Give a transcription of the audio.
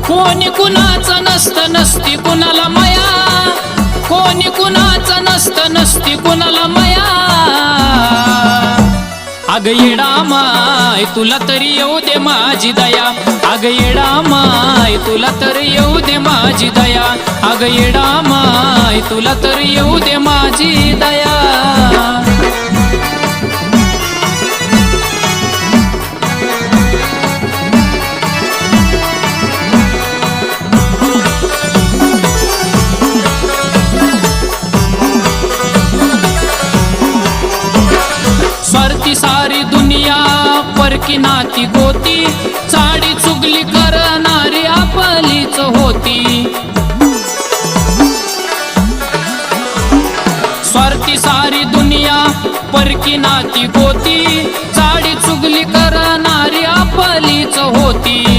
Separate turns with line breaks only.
कोणी कुणाचं नसतं नसती कुणाला माया, कोणी कुणाचं नसतं नसती कुणाला माया। अग येडा माय तुला तरी येऊ दे माझी दया, अग येडा माय तुला तरी येऊ दे माझी दया, अग येडा माय तुला तरी येऊ दे माझी दया। स्वार्थी सारी दुनिया परकी नाती गोती, चाडी चुगली करणारी आपलीच होती। स्वार्थी सारी दुनिया परकी नाती गोती, चाडी चुगली करणारी आपलीच होती।